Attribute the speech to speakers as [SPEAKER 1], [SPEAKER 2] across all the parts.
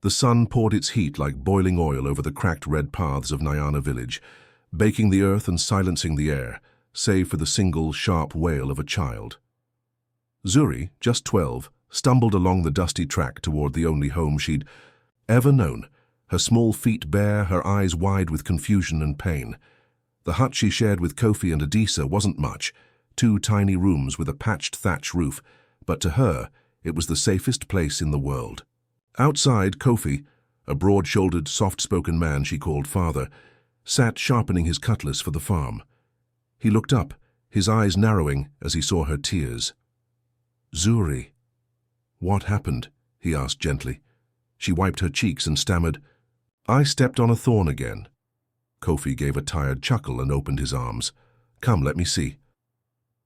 [SPEAKER 1] The sun poured its heat like boiling oil over the cracked red paths of Nyana village, baking the earth and silencing the air, save for the single, sharp wail of a child. Zuri, just 12, stumbled along the dusty track toward the only home she'd ever known, her small feet bare, her eyes wide with confusion and pain. The hut she shared with Kofi and Adisa wasn't much, 2 tiny rooms with a patched thatch roof, but to her, it was the safest place in the world. Outside, Kofi, a broad-shouldered, soft-spoken man she called father, sat sharpening his cutlass for the farm. He looked up, his eyes narrowing as he saw her tears. "Zuri." "What happened?" he asked gently. She wiped her cheeks and stammered, "I stepped on a thorn again." Kofi gave a tired chuckle and opened his arms. "Come, let me see."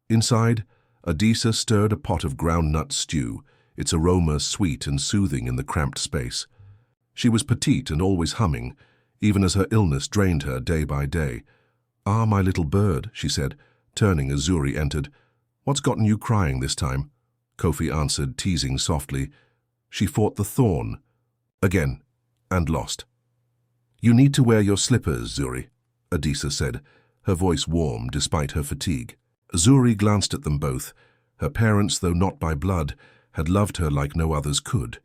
[SPEAKER 1] Inside, Adisa stirred a pot of groundnut stew, its aroma sweet and soothing in the cramped space. She was petite and always humming, even as her illness drained her day by day. "Ah, my little bird," she said, turning as Zuri entered. "What's gotten you crying this time?" Kofi answered, teasing softly. "She fought the thorn. Again, and lost." "You need to wear your slippers, Zuri," Adisa said, her voice warm despite her fatigue. Zuri glanced at them both. Her parents, though not by blood, had loved her like no others could.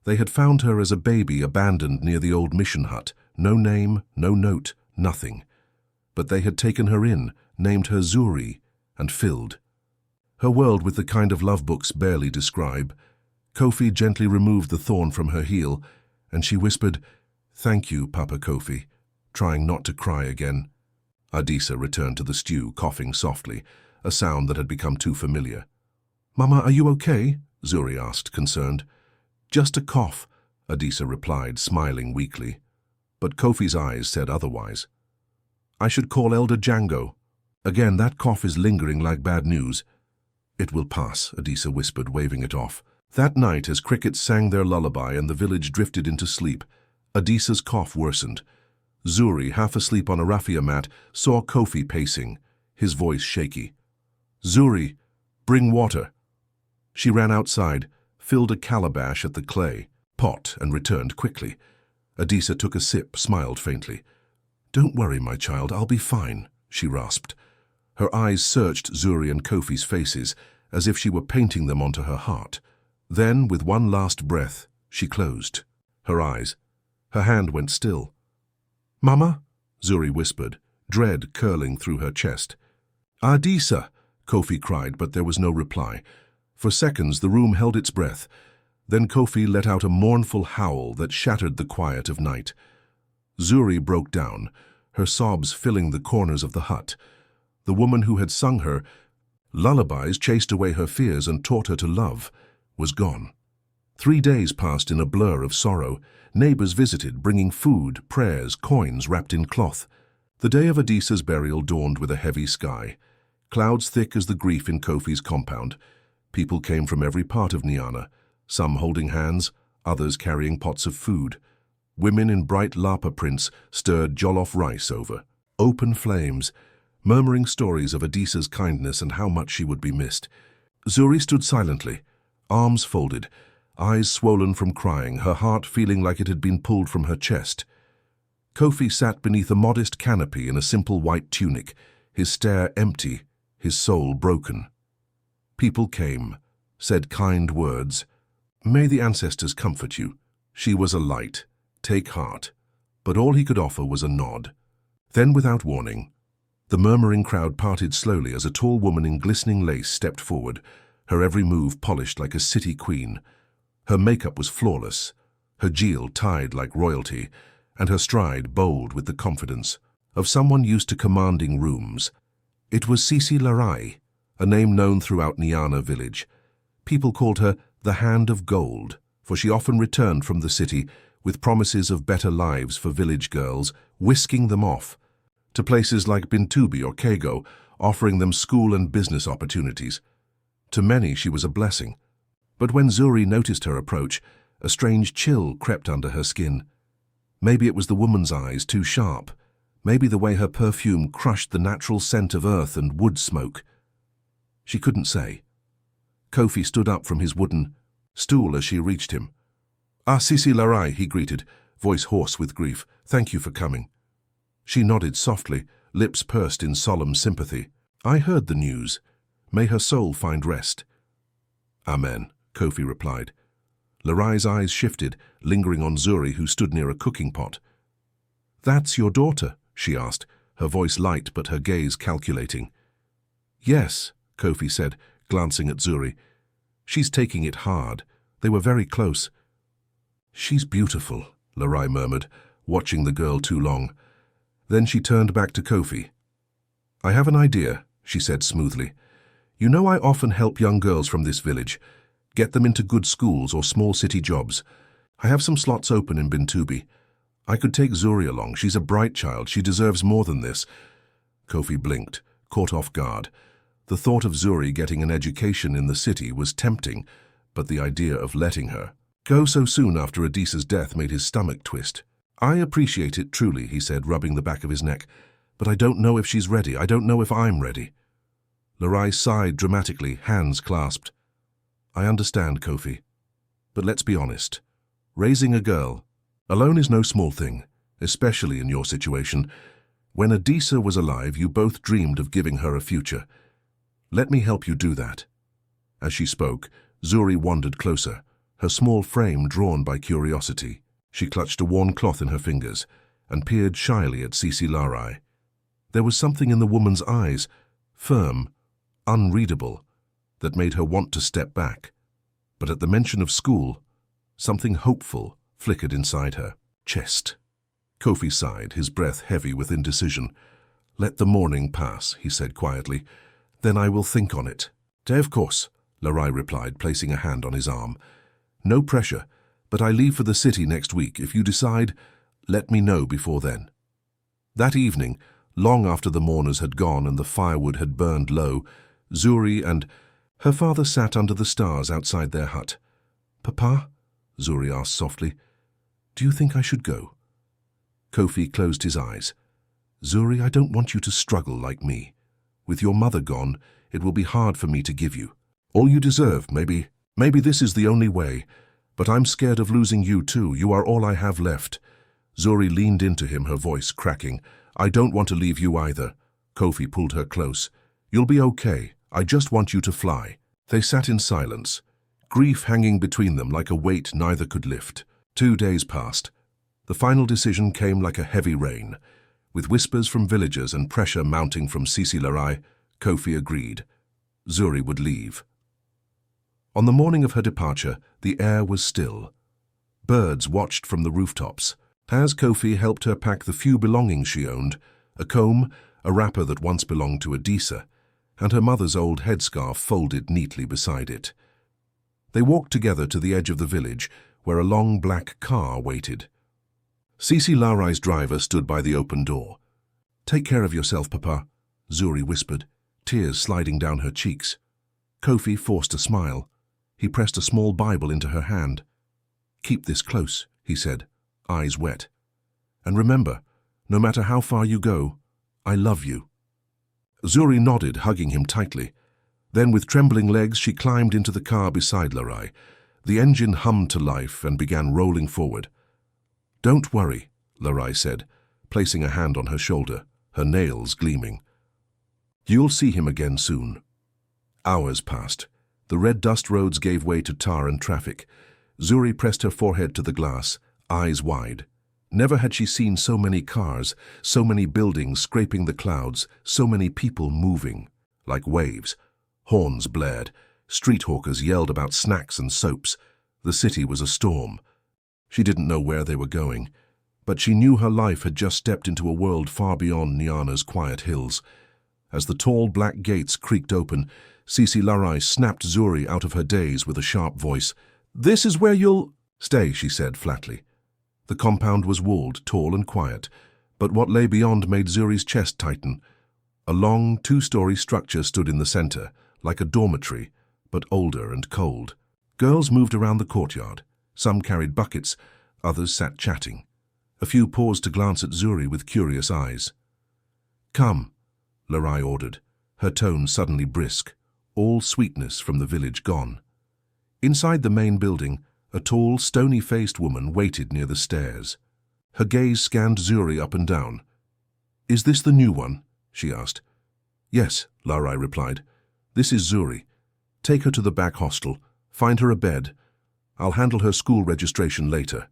[SPEAKER 1] They had found her as a baby abandoned near the old mission hut, no name, no note, nothing. But they had taken her in, named her Zuri, and filled her world with the kind of love books barely describe. Kofi gently removed the thorn from her heel, and she whispered, "Thank you, Papa Kofi," trying not to cry again. Adisa returned to the stew, coughing softly, a sound that had become too familiar. "Mama, are you okay?" Zuri asked, concerned. "Just a cough," Adisa replied, smiling weakly. But Kofi's eyes said otherwise. "I should call Elder Django. Again, that cough is lingering like bad news." "It will pass," Adisa whispered, waving it off. That night, as crickets sang their lullaby and the village drifted into sleep, Adisa's cough worsened. Zuri, half asleep on a raffia mat, saw Kofi pacing, his voice shaky. "Zuri, bring water." She ran outside, filled a calabash at the clay pot, and returned quickly. Adisa took a sip, smiled faintly. "Don't worry, my child, I'll be fine," she rasped. Her eyes searched Zuri and Kofi's faces, as if she were painting them onto her heart. Then, with one last breath, she closed her eyes. Her hand went still. "Mama?" Zuri whispered, dread curling through her chest. "Adisa!" Kofi cried, but there was no reply. For seconds the room held its breath. Then Kofi let out a mournful howl that shattered the quiet of night. Zuri broke down, her sobs filling the corners of the hut. The woman who had sung her lullabies, chased away her fears and taught her to love, was gone. 3 days passed in a blur of sorrow. Neighbors visited, bringing food, prayers, coins wrapped in cloth. The day of Adisa's burial dawned with a heavy sky, clouds thick as the grief in Kofi's compound. People came from every part of Nyana, some holding hands, others carrying pots of food. Women in bright lapa prints stirred jollof rice over open flames, murmuring stories of Adisa's kindness and how much she would be missed. Zuri stood silently, arms folded, eyes swollen from crying, her heart feeling like it had been pulled from her chest. Kofi sat beneath a modest canopy in a simple white tunic, his stare empty, his soul broken. People came, said kind words. "May the ancestors comfort you. She was a light. Take heart." But all he could offer was a nod. Then, without warning, the murmuring crowd parted slowly as a tall woman in glistening lace stepped forward, her every move polished like a city queen. Her makeup was flawless, her jewel tied like royalty, and her stride bold with the confidence of someone used to commanding rooms. It was Sisi Larai, a name known throughout Nyana village. People called her the Hand of Gold, for she often returned from the city with promises of better lives for village girls, whisking them off to places like Bintubi or Kego, offering them school and business opportunities. To many she was a blessing. But when Zuri noticed her approach, a strange chill crept under her skin. Maybe it was the woman's eyes, too sharp. Maybe the way her perfume crushed the natural scent of earth and wood smoke. She couldn't say. Kofi stood up from his wooden stool as she reached him. "Ah, Sisi Larai," he greeted, voice hoarse with grief. "Thank you for coming." She nodded softly, lips pursed in solemn sympathy. "I heard the news. May her soul find rest." "Amen," Kofi replied. Larai's eyes shifted, lingering on Zuri, who stood near a cooking pot. "That's your daughter?" she asked, her voice light but her gaze calculating. "Yes," Kofi said, glancing at Zuri. "She's taking it hard. They were very close." "She's beautiful," Larai murmured, watching the girl too long. Then she turned back to Kofi. "I have an idea," she said smoothly. "You know I often help young girls from this village, get them into good schools or small city jobs. I have some slots open in Bintubi. I could take Zuri along. She's a bright child. She deserves more than this." Kofi blinked, caught off guard. The thought of Zuri getting an education in the city was tempting, but the idea of letting her go so soon after Adisa's death made his stomach twist. "I appreciate it truly," he said, rubbing the back of his neck, "but I don't know if she's ready. I don't know if I'm ready." Larai sighed dramatically, hands clasped. "I understand, Kofi. But let's be honest. Raising a girl alone is no small thing, especially in your situation. When Adisa was alive, you both dreamed of giving her a future. Let me help you do that." As she spoke, Zuri wandered closer, her small frame drawn by curiosity. She clutched a worn cloth in her fingers and peered shyly at Sisi Larai. There was something in the woman's eyes, firm, unreadable, that made her want to step back. But at the mention of school, something hopeful flickered inside her chest. Kofi sighed, his breath heavy with indecision. "Let the morning pass," he said quietly. "Then I will think on it." "Of course," Larai replied, placing a hand on his arm. "No pressure, but I leave for the city next week. If you decide, let me know before then." That evening, long after the mourners had gone and the firewood had burned low, Zuri and her father sat under the stars outside their hut. "Papa," Zuri asked softly, "do you think I should go?" Kofi closed his eyes. "Zuri, I don't want you to struggle like me. With your mother gone, it will be hard for me to give you all you deserve. Maybe this is the only way. But I'm scared of losing you too. You are all I have left." Zuri leaned into him, her voice cracking. "I don't want to leave you either." Kofi pulled her close. "You'll be okay. I just want you to fly." They sat in silence, grief hanging between them like a weight neither could lift. 2 days passed. The final decision came like a heavy rain. With whispers from villagers and pressure mounting from Sisi Larai, Kofi agreed. Zuri would leave. On the morning of her departure, the air was still. Birds watched from the rooftops. As Kofi helped her pack the few belongings she owned, a comb, a wrapper that once belonged to Adisa, and her mother's old headscarf folded neatly beside it. They walked together to the edge of the village, where a long black car waited. Sisi Larai's driver stood by the open door. "Take care of yourself, Papa," Zuri whispered, tears sliding down her cheeks. Kofi forced a smile. He pressed a small Bible into her hand. "Keep this close," he said, eyes wet. "And remember, no matter how far you go, I love you." Zuri nodded, hugging him tightly. Then with trembling legs she climbed into the car beside Larai. The engine hummed to life and began rolling forward. "Don't worry," Larai said, placing a hand on her shoulder, her nails gleaming. "You'll see him again soon." Hours passed. The red dust roads gave way to tar and traffic. Zuri pressed her forehead to the glass, eyes wide. Never had she seen so many cars, so many buildings scraping the clouds, so many people moving, like waves. Horns blared. Street hawkers yelled about snacks and soaps. The city was a storm. She didn't know where they were going, but she knew her life had just stepped into a world far beyond Nyana's quiet hills. As the tall black gates creaked open, Sisi Larai snapped Zuri out of her daze with a sharp voice. "This is where you'll—" "Stay," she said flatly. The compound was walled, tall and quiet, but what lay beyond made Zuri's chest tighten. A long, 2-story structure stood in the center, like a dormitory, but older and cold. Girls moved around the courtyard. Some carried buckets, others sat chatting. A few paused to glance at Zuri with curious eyes. "Come," Larai ordered, her tone suddenly brisk, all sweetness from the village gone. Inside the main building, A tall, stony-faced woman waited near the stairs. Her gaze scanned Zuri up and down. "Is this the new one?" she asked. "Yes," Larai replied. "This is Zuri. Take her to the back hostel. Find her a bed. I'll handle her school registration later."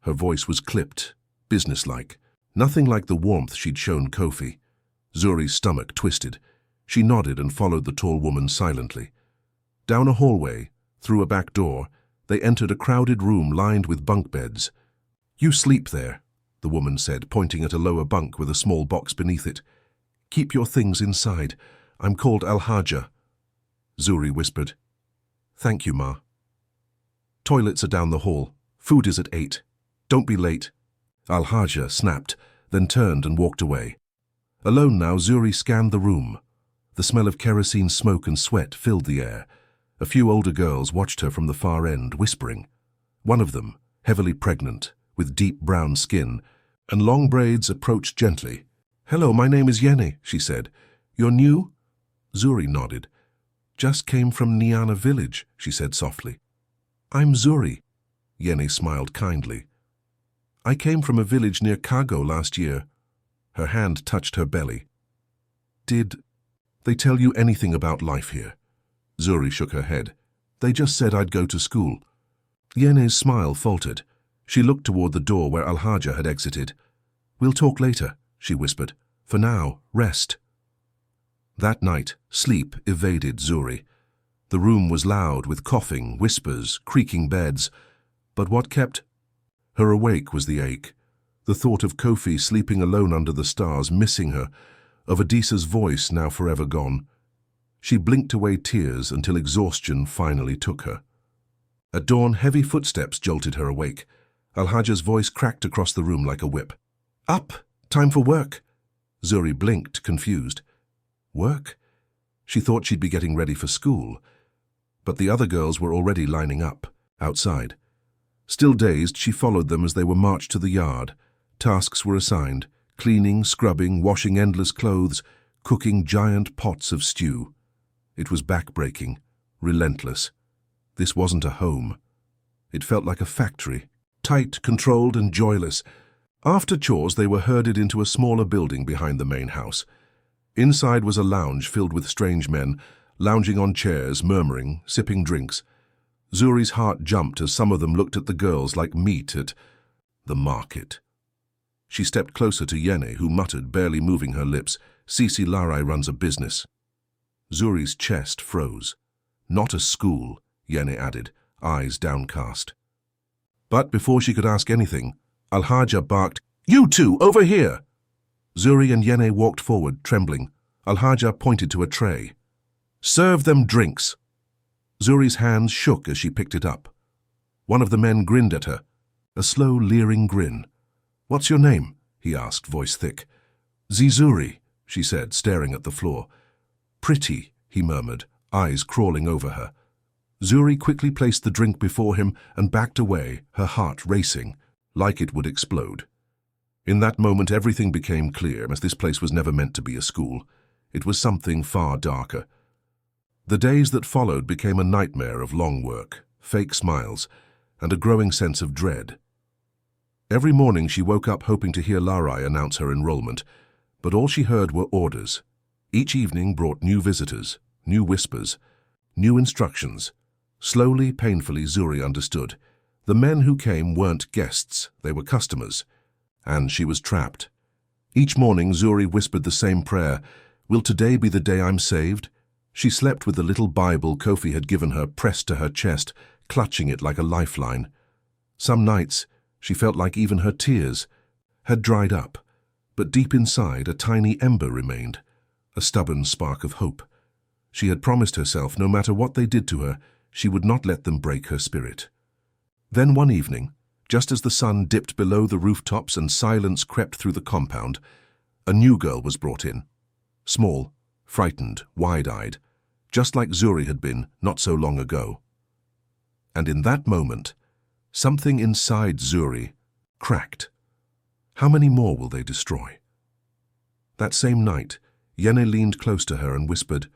[SPEAKER 1] Her voice was clipped, businesslike, nothing like the warmth she'd shown Kofi. Zuri's stomach twisted. She nodded and followed the tall woman silently. Down a hallway, through a back door, they entered a crowded room lined with bunk beds. "You sleep there," the woman said, pointing at a lower bunk with a small box beneath it. "Keep your things inside. I'm called Al-Haja." Zuri whispered. "Thank you, Ma." "Toilets are down the hall. Food is at 8. Don't be late." Al-Haja snapped, then turned and walked away. Alone now, Zuri scanned the room. The smell of kerosene smoke and sweat filled the air. A few older girls watched her from the far end, whispering. One of them, heavily pregnant, with deep brown skin and long braids, approached gently. "Hello, my name is Yene," she said. "You're new?" Zuri nodded. "Just came from Nyana village," she said softly. "I'm Zuri." Yene smiled kindly. "I came from a village near Kago last year." Her hand touched her belly. "Did they tell you anything about life here?" Zuri shook her head. "They just said I'd go to school." Yene's smile faltered. She looked toward the door where Al-Haja had exited. "We'll talk later," she whispered. "For now, rest." That night, sleep evaded Zuri. The room was loud with coughing, whispers, creaking beds. But what kept her awake was the ache. The thought of Kofi sleeping alone under the stars, missing her, of Adisa's voice now forever gone. She blinked away tears until exhaustion finally took her. At dawn, heavy footsteps jolted her awake. Al-Haja's voice cracked across the room like a whip. "Up! Time for work!" Zuri blinked, confused. Work? She thought she'd be getting ready for school. But the other girls were already lining up, outside. Still dazed, she followed them as they were marched to the yard. Tasks were assigned: cleaning, scrubbing, washing endless clothes, cooking giant pots of stew. It was back-breaking, relentless. This wasn't a home. It felt like a factory, tight, controlled, and joyless. After chores, they were herded into a smaller building behind the main house. Inside was a lounge filled with strange men, lounging on chairs, murmuring, sipping drinks. Zuri's heart jumped as some of them looked at the girls like meat at the market. She stepped closer to Yene, who muttered, barely moving her lips, "Sisi Larai runs a business." Zuri's chest froze. "Not a school," Yene added, eyes downcast. But before she could ask anything, Al-Haja barked, "You two, over here!" Zuri and Yene walked forward, trembling. Al-Haja pointed to a tray. "Serve them drinks." Zuri's hands shook as she picked it up. One of the men grinned at her, a slow, leering grin. "What's your name?" he asked, voice thick. "Zuri," she said, staring at the floor. "Pretty," he murmured, eyes crawling over her. Zuri quickly placed the drink before him and backed away, her heart racing, like it would explode. In that moment, everything became clear, as this place was never meant to be a school. It was something far darker. The days that followed became a nightmare of long work, fake smiles, and a growing sense of dread. Every morning she woke up hoping to hear Larai announce her enrollment, but all she heard were orders. Each evening brought new visitors, new whispers, new instructions. Slowly, painfully, Zuri understood. The men who came weren't guests, they were customers. And she was trapped. Each morning Zuri whispered the same prayer, "Will today be the day I'm saved?" She slept with the little Bible Kofi had given her pressed to her chest, clutching it like a lifeline. Some nights she felt like even her tears had dried up, but deep inside a tiny ember remained, a stubborn spark of hope. She had promised herself no matter what they did to her, she would not let them break her spirit. Then one evening, just as the sun dipped below the rooftops and silence crept through the compound, a new girl was brought in. Small, frightened, wide-eyed, just like Zuri had been not so long ago. And in that moment, something inside Zuri cracked. How many more will they destroy? That same night, Yene leaned close to her and whispered,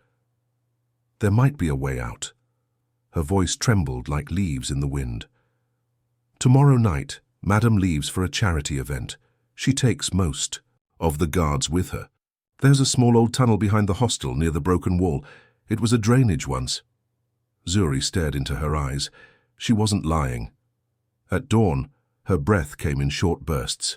[SPEAKER 1] "There might be a way out." Her voice trembled like leaves in the wind. Tomorrow night, Madam leaves for a charity event. She takes most of the guards with her. There's a small old tunnel behind the hostel near the broken wall. It was a drainage once. Zuri stared into her eyes. She wasn't lying. At dawn, her breath came in short bursts.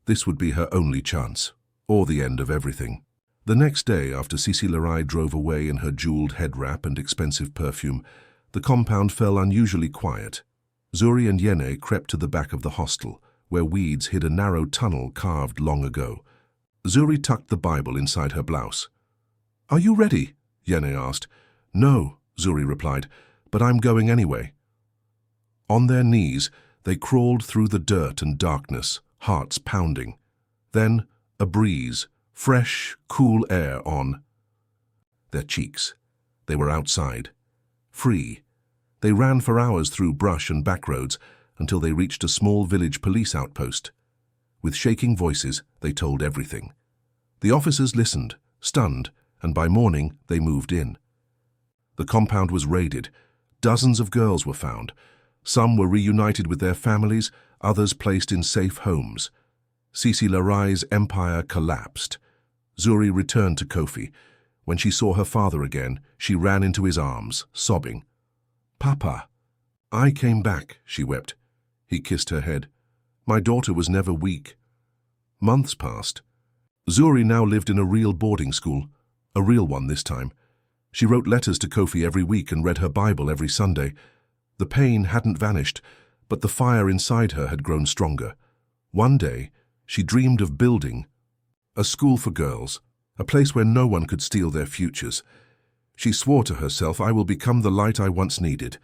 [SPEAKER 1] This would be her only chance, or the end of everything. The next day, after Zuri drove away in her jeweled head wrap and expensive perfume, the compound fell unusually quiet. Zuri and Yene crept to the back of the hostel, where weeds hid a narrow tunnel carved long ago. Zuri tucked the Bible inside her blouse. "Are you ready?" Yene asked. "No," Zuri replied, "but I'm going anyway." On their knees, they crawled through the dirt and darkness, hearts pounding. Then, a breeze, fresh, cool air on their cheeks. They were outside, free. They ran for hours through brush and back roads until they reached a small village police outpost. With shaking voices, they told everything. The officers listened, stunned, and by morning they moved in. The compound was raided. Dozens of girls were found. Some were reunited with their families, others placed in safe homes. Zuri's empire collapsed. Zuri returned to Kofi. When she saw her father again, she ran into his arms, sobbing. "Papa." "I came back," she wept. He kissed her head. "My daughter was never weak." Months passed. Zuri now lived in a real boarding school, a real one this time. She wrote letters to Kofi every week and read her Bible every Sunday. The pain hadn't vanished, but the fire inside her had grown stronger. One day, she dreamed of building a school for girls, a place where no one could steal their futures. She swore to herself, "I will become the light I once needed."